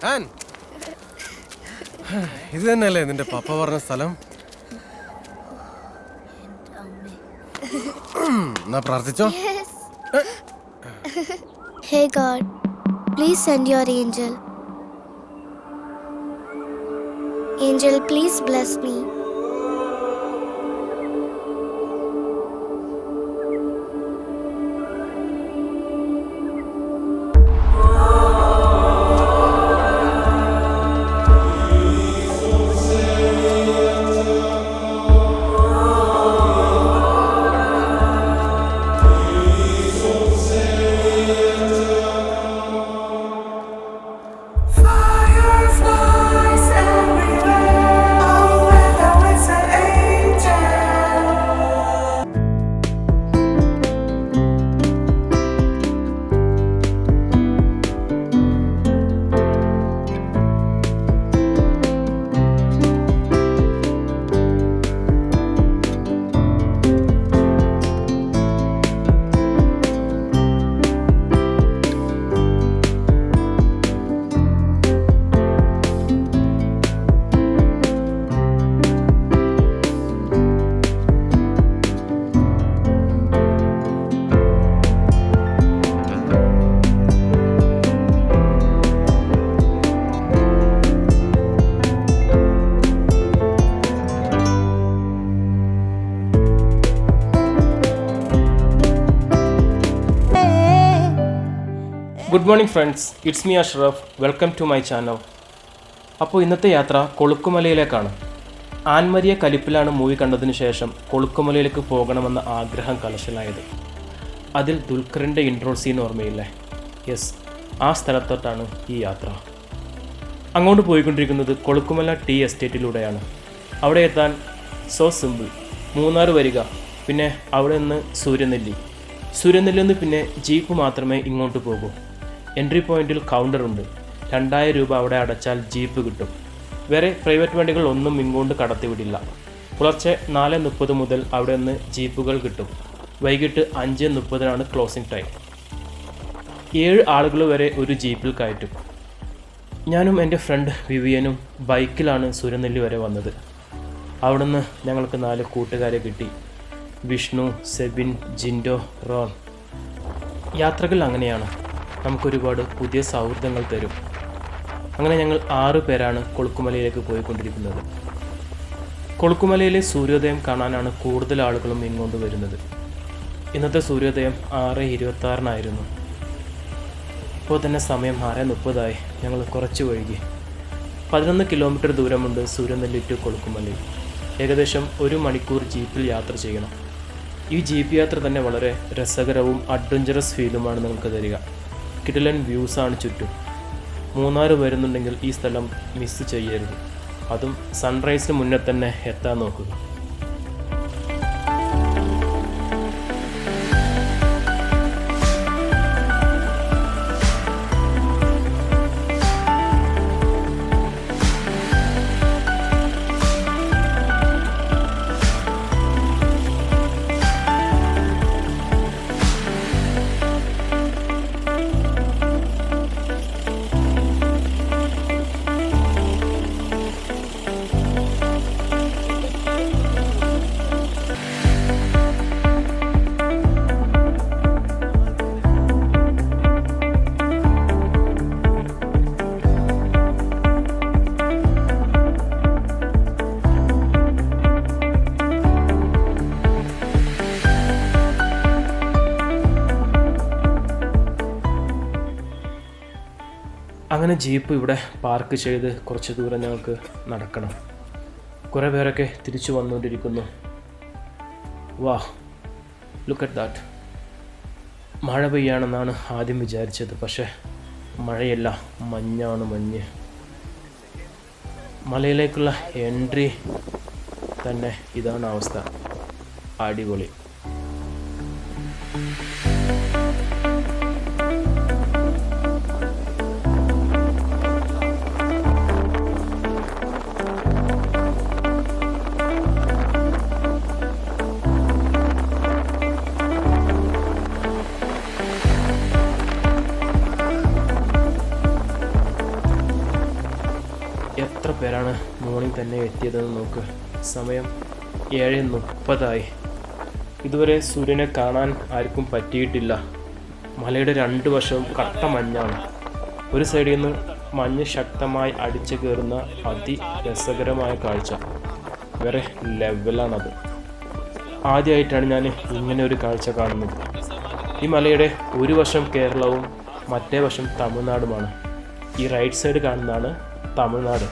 An, ഇത് തന്നെയല്ലേ നിന്റെ പപ്പ പറഞ്ഞ സ്ഥലം? എന്നാ പ്രാർത്ഥിച്ചോ. Hey God, please send your angel. Angel, please bless me. Good morning friends, it's me Ashraf. Welcome to my channel. അപ്പോൾ ഇന്നത്തെ യാത്ര കൊളുക്കുമലയിലേക്കാണ്. മരിയ കലിപ്പിലാണ് മൂവി കണ്ടതിന് ശേഷം കൊളുക്കുമലയിലേക്ക് പോകണമെന്ന ആഗ്രഹം കലശലായത്. അതിൽ ദുൽഖറിൻ്റെ ഇൻട്രോ സീൻ ഓർമ്മയില്ലേ? യെസ്, ആ സ്ഥലത്തോട്ടാണ് ഈ യാത്ര. അങ്ങോട്ട് പോയിക്കൊണ്ടിരിക്കുന്നത് കൊളുക്കുമല ടീ എസ്റ്റേറ്റിലൂടെയാണ്. അവിടെ എത്താൻ സോ സിമ്പിൾ. മൂന്നാർ വരിക, പിന്നെ അവിടെ നിന്ന് സൂര്യനെല്ലിയിൽ നിന്ന് പിന്നെ ജീപ്പ് മാത്രമേ ഇങ്ങോട്ട് പോകൂ. എൻട്രി പോയിന്റിൽ കൗണ്ടറുണ്ട്. 2000 രൂപ അവിടെ അടച്ചാൽ ജീപ്പ് കിട്ടും. വേറെ പ്രൈവറ്റ് വണ്ടികൾ ഒന്നും ഇങ്ങോട്ട് കടത്തിവിടില്ല. പുലർച്ചെ 4:30 മുതൽ അവിടെ നിന്ന് ജീപ്പുകൾ കിട്ടും. വൈകിട്ട് 5:30 ക്ലോസിംഗ് ടൈം. 7 ആളുകൾ വരെ ഒരു ജീപ്പിൽ കയറ്റും. ഞാനും എൻ്റെ ഫ്രണ്ട് വിവിയനും ബൈക്കിലാണ് സൂര്യനെല്ലി വരെ വന്നത്. അവിടുന്ന് ഞങ്ങൾക്ക് 4 കൂട്ടുകാരെ കിട്ടി. വിഷ്ണു, സെബിൻ, ജിൻഡോ, റോൺ. യാത്രകൾ അങ്ങനെയാണ്, നമുക്കൊരുപാട് പുതിയ സൗഹൃദങ്ങൾ തരും. അങ്ങനെ ഞങ്ങൾ 6 പേരാണ് കൊളുക്കുമലയിലേക്ക് പോയിക്കൊണ്ടിരിക്കുന്നത്. കൊളുക്കുമലയിലെ സൂര്യോദയം കാണാനാണ് കൂടുതൽ ആളുകളും ഇങ്ങോട്ട് വരുന്നത്. ഇന്നത്തെ സൂര്യോദയം 6:26 ഇപ്പോൾ തന്നെ സമയം 6:30. ഞങ്ങൾ കുറച്ച് വൈകി. 11 കിലോമീറ്റർ ദൂരമുണ്ട് സൂര്യനെല്ലി ടു കൊളുക്കുമലയിൽ. ഏകദേശം 1 മണിക്കൂർ ജീപ്പിൽ യാത്ര ചെയ്യണം. ഈ ജീപ്പ് യാത്ര തന്നെ വളരെ രസകരവും അഡ്വഞ്ചറസ് ഫീലുമാണ് നിങ്ങൾക്ക് തരിക. കിടിലൻ വ്യൂസാണ് ചുറ്റും. മൂന്നാർ വരുന്നുണ്ടെങ്കിൽ ഈ സ്ഥലം മിസ് ചെയ്യരുത്. അതും സൺറൈസിന് മുന്നേ തന്നെ എത്താൻ നോക്കുക. അങ്ങനെ ജീപ്പ് ഇവിടെ പാർക്ക് ചെയ്ത് കുറച്ച് ദൂരം ഞങ്ങൾക്ക് നടക്കണം. കുറേ പേരൊക്കെ തിരിച്ചു വന്നുകൊണ്ടിരിക്കുന്നു. വാ, ലുക്ക് അറ്റ് ദാറ്റ്. മഴ പെയ്യാണെന്നാണ് ആദ്യം വിചാരിച്ചത്, പക്ഷേ മഴയല്ല, മഞ്ഞ്. മലയിലേക്കുള്ള എൻട്രി തന്നെ ഇതാണ് അവസ്ഥ. അടിപൊളി. എത്ര പേരാണ് മോർണിംഗ് തന്നെ എത്തിയതെന്ന് നോക്ക്. സമയം 7:30. ഇതുവരെ സൂര്യനെ കാണാൻ ആർക്കും പറ്റിയിട്ടില്ല. മലയുടെ 2 വശവും കട്ട മഞ്ഞാണ്. ഒരു സൈഡിൽ നിന്ന് മഞ്ഞ് ശക്തമായി അടിച്ചു കയറുന്ന അതിരസകരമായ കാഴ്ച. വേറെ ലെവലാണത്. ആദ്യമായിട്ടാണ് ഞാൻ ഇങ്ങനെ ഒരു കാഴ്ച കാണുന്നത്. ഈ മലയുടെ ഒരു വശം കേരളവും മറ്റേ വശം തമിഴ്നാടുമാണ്. ഈ റൈറ്റ് സൈഡ് കാണുന്നതാണ് തമിഴ്നാട്.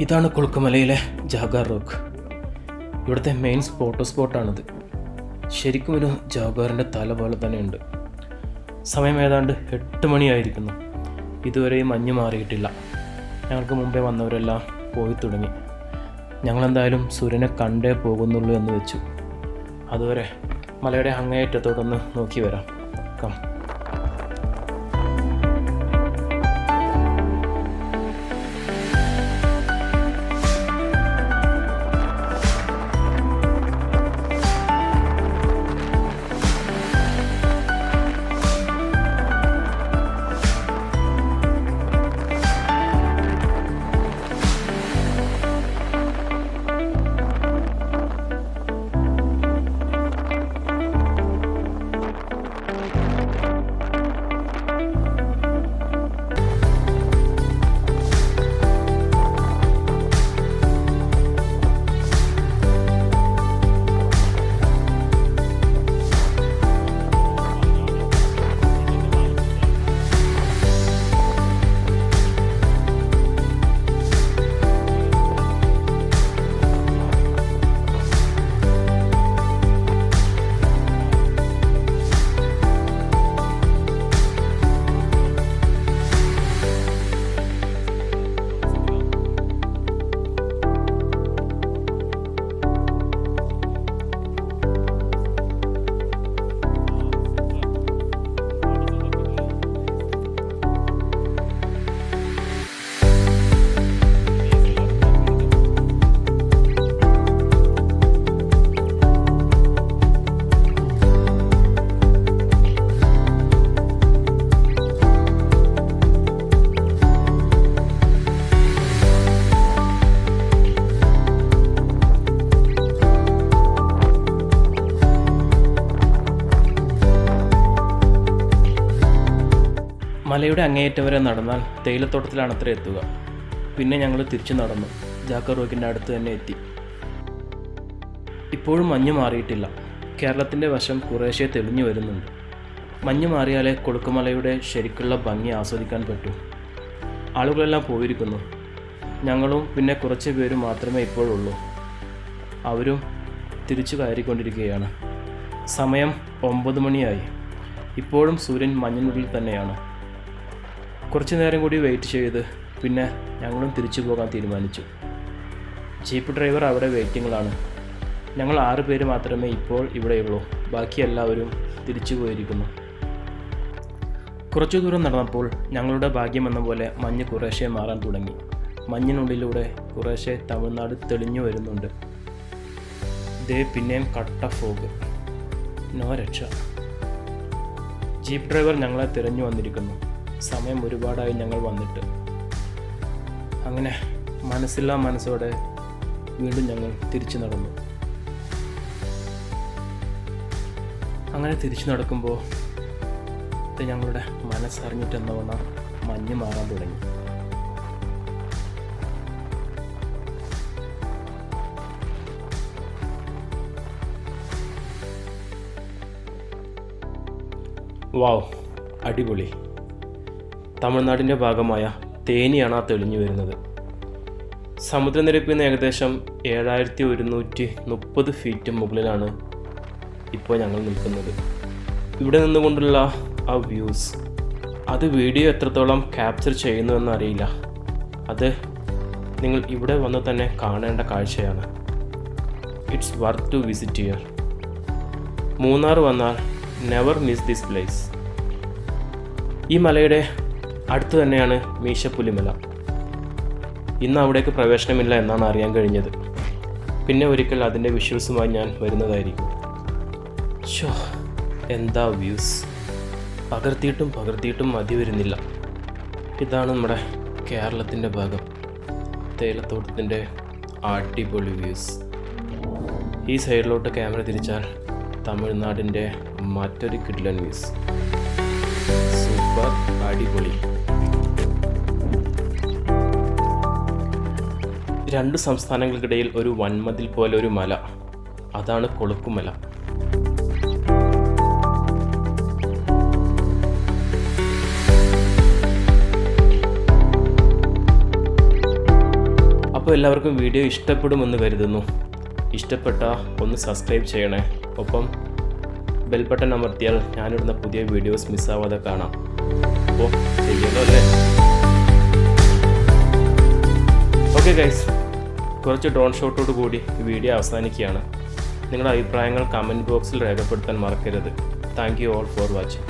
ഇതാണ് കൊളുക്കുമലയിലെ ജാഗാർ റോക്ക്. ഇവിടുത്തെ മെയിൻ സ്പോട്ടാണിത്. ശരിക്കും ഒരു ജാഗാറിൻ്റെ തല പോലെ തന്നെയുണ്ട്. സമയം ഏതാണ്ട് 8 മണിയായിരിക്കുന്നു. ഇതുവരെ മഞ്ഞ് മാറിയിട്ടില്ല. ഞങ്ങൾക്ക് മുമ്പേ വന്നവരെല്ലാം പോയി തുടങ്ങി. ഞങ്ങളെന്തായാലും സൂര്യനെ കണ്ടേ പോകുന്നുള്ളൂ എന്ന് വെച്ചു. അതുവരെ മലയുടെ അങ്ങേയറ്റത്തോടൊന്ന് നോക്കി വരാം. കം. മലയുടെ അങ്ങേയറ്റം വരെ നടന്നാൽ തേയിലത്തോട്ടത്തിലാണ് അത്ര എത്തുക. പിന്നെ ഞങ്ങൾ തിരിച്ചു നടന്നു. ജാഗാർ റോക്കിൻ്റെ അടുത്ത് തന്നെ എത്തി. ഇപ്പോഴും മഞ്ഞ് മാറിയിട്ടില്ല. കേരളത്തിൻ്റെ വശം കുറേശ്ശെ തെളിഞ്ഞു വരുന്നുണ്ട്. മഞ്ഞ് മാറിയാലേ കൊളുക്കുമലയുടെ ശരിക്കുള്ള ഭംഗി ആസ്വദിക്കാൻ പറ്റൂ. ആളുകളെല്ലാം പോയിരിക്കുന്നു. ഞങ്ങളും പിന്നെ കുറച്ച് പേരും മാത്രമേ ഇപ്പോഴുള്ളൂ. അവരും തിരിച്ചു കയറിക്കൊണ്ടിരിക്കുകയാണ്. സമയം 9 മണിയായി. ഇപ്പോഴും സൂര്യൻ മഞ്ഞിനുള്ളിൽ തന്നെയാണ്. കുറച്ച് നേരം കൂടി വെയിറ്റ് ചെയ്ത് പിന്നെ ഞങ്ങളും തിരിച്ചു പോകാൻ തീരുമാനിച്ചു. ജീപ്പ് ഡ്രൈവർ അവിടെ വെയിറ്റിങ്ങിലാണ്. ഞങ്ങൾ 6 പേര് മാത്രമേ ഇപ്പോൾ ഇവിടെയുള്ളൂ. ബാക്കി എല്ലാവരും തിരിച്ചു പോയിരിക്കുന്നു. കുറച്ചു ദൂരം നടന്നപ്പോൾ ഞങ്ങളുടെ ഭാഗ്യമെന്ന പോലെ മഞ്ഞ് കുറേശ്ശെ മാറാൻ തുടങ്ങി. മഞ്ഞിനുള്ളിലൂടെ കുറേശ്ശെ തമിഴ്നാട് തെളിഞ്ഞു വരുന്നുണ്ട്. ദേ പിന്നെയും കട്ട ഫോഗ്. നോ രക്ഷ. ജീപ്പ് ഡ്രൈവർ ഞങ്ങളെ തിരഞ്ഞു വന്നിരിക്കുന്നു. സമയം ഒരുപാടായി ഞങ്ങൾ വന്നിട്ട്. അങ്ങനെ മനസ്സില്ലാ മനസ്സോടെ വീണ്ടും ഞങ്ങൾ തിരിച്ചു നടന്നു. അങ്ങനെ തിരിച്ചു നടക്കുമ്പോൾ ഞങ്ങളുടെ മനസ്സറിഞ്ഞിട്ടെന്നവണ്ണം മഞ്ഞ് മാറാൻ തുടങ്ങി. വാവ്, അടിപൊളി. തമിഴ്നാടിൻ്റെ ഭാഗമായ തേനിയാണ് ആ തെളിഞ്ഞു വരുന്നത്. സമുദ്രനിരപ്പിൽ നിന്ന് ഏകദേശം 7130 ഫീറ്റ് മുകളിലാണ് ഇപ്പോൾ ഞങ്ങൾ നിൽക്കുന്നത്. ഇവിടെ നിന്നുകൊണ്ടുള്ള ആ വ്യൂസ്, അത് വീഡിയോ എത്രത്തോളം ക്യാപ്ചർ ചെയ്യുന്നുവെന്ന് അറിയില്ല. അത് നിങ്ങൾ ഇവിടെ വന്ന് തന്നെ കാണേണ്ട കാഴ്ചയാണ്. It's worth to visit here. Munnar വന്നാൽ നെവർ മിസ് ദിസ് പ്ലേസ്. ഈ മലയുടെ അടുത്ത് തന്നെയാണ് മീശപ്പുലിമല. ഇന്ന് അവിടേക്ക് പ്രവേശനമില്ല എന്നാണ് അറിയാൻ കഴിഞ്ഞത്. പിന്നെ ഒരിക്കൽ അതിൻ്റെ വിഷ്വൽസുമായി ഞാൻ വരുന്നതായിരിക്കും. ഷോ, എന്താ വ്യൂസ്! പകർത്തിയിട്ടും മതി വരുന്നില്ല. ഇതാണ് നമ്മുടെ കേരളത്തിൻ്റെ ഭാഗം. തേയിലത്തോട്ടത്തിൻ്റെ അടിപൊളി വ്യൂസ്. ഈ സൈഡിലോട്ട് ക്യാമറ തിരിച്ചാൽ തമിഴ്നാടിൻ്റെ മറ്റൊരു കിഡ്ലൻ വ്യൂസ്. സൂപ്പർ, അടിപൊളി. രണ്ട് സംസ്ഥാനങ്ങൾക്കിടയിൽ ഒരു വൻമതിൽ പോലെ ഒരു മല, അതാണ് കൊളുക്കുമല. അപ്പോൾ എല്ലാവർക്കും വീഡിയോ ഇഷ്ടപ്പെടുമെന്ന് കരുതുന്നു. ഇഷ്ടപ്പെട്ടാൽ ഒന്ന് സബ്സ്ക്രൈബ് ചെയ്യണേ. ഒപ്പം ബെൽ ബട്ടൺ അമർത്തിയാൽ ഞാനിടുന്ന പുതിയ വീഡിയോസ് മിസ്സാവാതെ കാണാം. അപ്പോൾ ചെയ്യണോ അല്ലേ? ഓക്കെ ഗൈസ്, കുറച്ച് ഡ്രോൺ ഷോട്ടോട് കൂടി വീഡിയോ അവസാനിക്കുകയാണ്. നിങ്ങളുടെ അഭിപ്രായങ്ങൾ കമൻറ്റ് ബോക്സിൽ രേഖപ്പെടുത്താൻ മറക്കരുത്. Thank you all for watching.